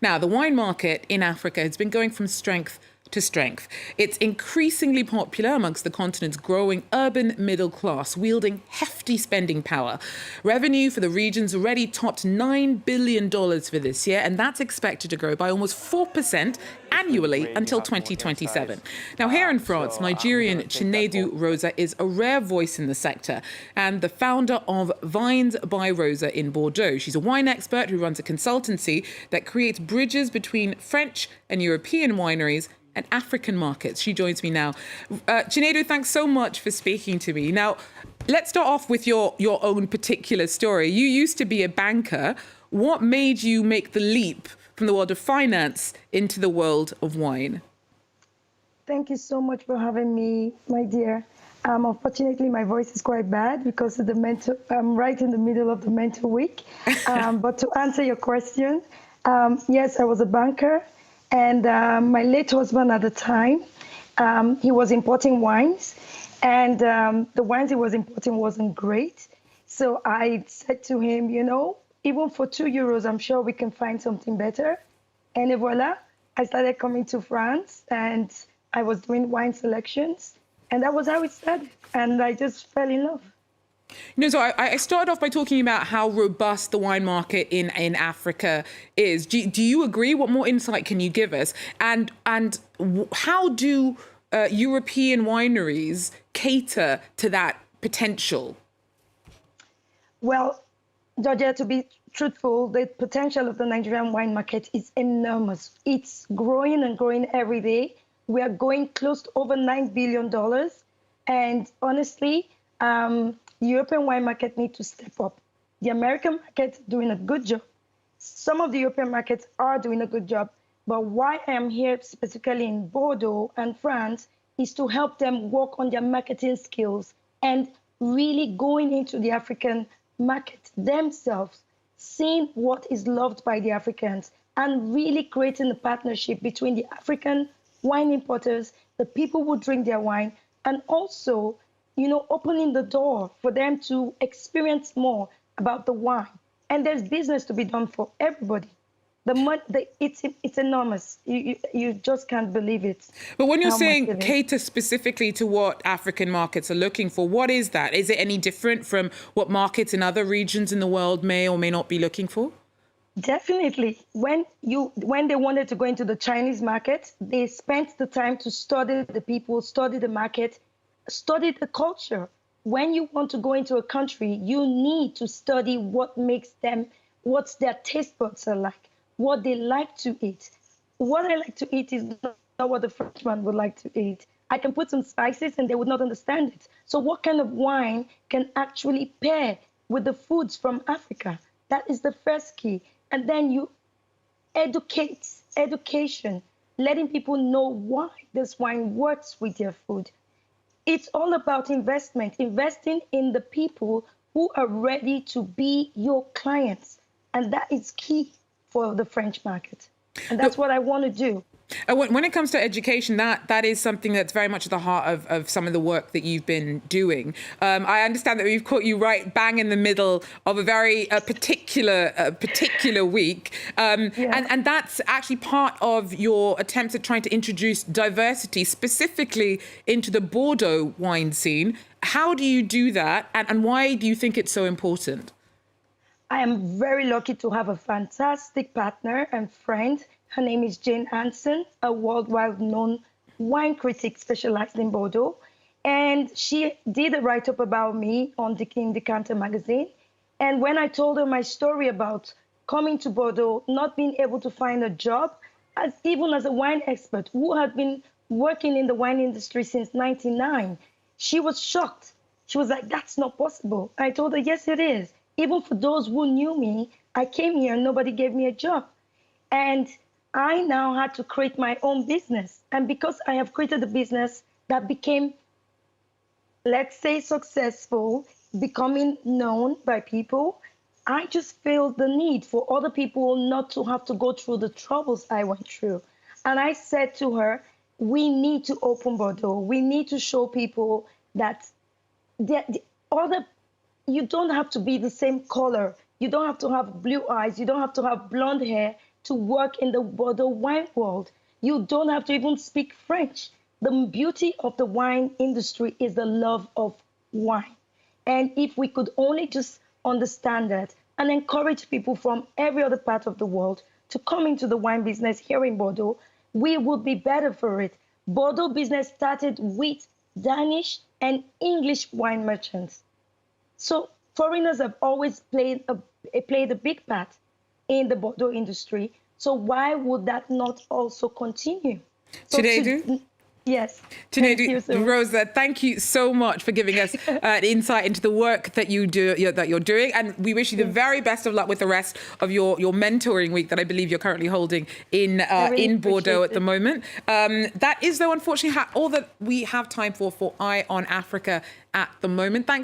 Now, the wine market in Africa has been going from strength to strength. It's increasingly popular amongst the continent's growing urban middle class, wielding hefty spending power. Revenue for the region's already topped $9 billion for this year, and that's expected to grow by almost 4% annually until 2027. Now, here in France, Nigerian Chinedu Rosa is a rare voice in the sector and the founder of Vines by Rosa in Bordeaux. She's a wine expert who runs a consultancy that creates bridges between French and European wineries and African markets. She joins me now. Chinedu, thanks so much for speaking to me. Now, let's start off with your own particular story. You used to be a banker. What made you make the leap from the world of finance into the world of wine? Thank you so much for having me, my dear. Unfortunately, my voice is quite bad because of the mentor. I'm right in the middle of the mentor week. But to answer your question, yes, I was a banker. And my late husband at the time, he was importing wines, and the wines he was importing wasn't great. So I said to him, you know, even for €2, I'm sure we can find something better. And voila, I started coming to France, and I was doing wine selections, and that was how it started. And I just fell in love. You know, so I started off by talking about how robust the wine market in Africa is. Do you agree? What more insight can you give us? And how do European wineries cater to that potential? Well, Georgia, to be truthful, the potential of the Nigerian wine market is enormous. It's growing and growing every day. We are going close to over $9 billion. And honestly, the European wine market needs to step up. The American market is doing a good job. Some of the European markets are doing a good job. But why I am here specifically in Bordeaux and France is to help them work on their marketing skills and really going into the African market themselves, seeing what is loved by the Africans, and really creating a partnership between the African wine importers, the people who drink their wine, and also, you know, opening the door for them to experience more about the wine. And there's business to be done for everybody. It's enormous. You just can't believe it. But when you're saying cater specifically to what African markets are looking for, what is that? Is it any different from what markets in other regions in the world may or may not be looking for? Definitely. When they wanted to go into the Chinese market, they spent the time to study the people, study the market, study the culture. When you want to go into a country, you need to study what makes them, what their taste buds are like, what they like to eat. What I like to eat is not what the Frenchman would like to eat. I can put some spices and they would not understand it. So what kind of wine can actually pair with the foods from Africa? That is the first key. And then you education, letting people know why this wine works with their food. It's all about investment, investing in the people who are ready to be your clients. And that is key for the French market. And that's what I want to do. When it comes to education, that is something that's very much at the heart of some of the work that you've been doing. I understand that we've caught you right bang in the middle of a very particular week. And that's actually part of your attempts at trying to introduce diversity specifically into the Bordeaux wine scene. How do you do that? And why do you think it's so important? I am very lucky to have a fantastic partner and friend. Her name is Jane Hansen, a worldwide known wine critic specialized in Bordeaux. And she did a write-up about me on the King Decanter magazine. And when I told her my story about coming to Bordeaux, not being able to find a job, even as a wine expert who had been working in the wine industry since '99, she was shocked. She was like, that's not possible. I told her, yes, it is. Even for those who knew me, I came here and nobody gave me a job. And I now had to create my own business. And because I have created a business that became, let's say, successful, becoming known by people, I just feel the need for other people not to have to go through the troubles I went through. And I said to her, we need to open Bordeaux. We need to show people that you don't have to be the same color. You don't have to have blue eyes. You don't have to have blonde hair to work in the Bordeaux wine world. You don't have to even speak French. The beauty of the wine industry is the love of wine. And if we could only just understand that and encourage people from every other part of the world to come into the wine business here in Bordeaux, we would be better for it. Bordeaux business started with Danish and English wine merchants. So foreigners have always played a big part in the Bordeaux industry. So why would that not also continue? So Chinedu? Yes. Chinedu, Rosa, thank you so much for giving us an insight into the work that you're doing, and we wish you the very best of luck with the rest of your mentoring week that I believe you're currently holding in Bordeaux at the moment. That is, though, unfortunately all that we have time for Eye on Africa at the moment. Thanks.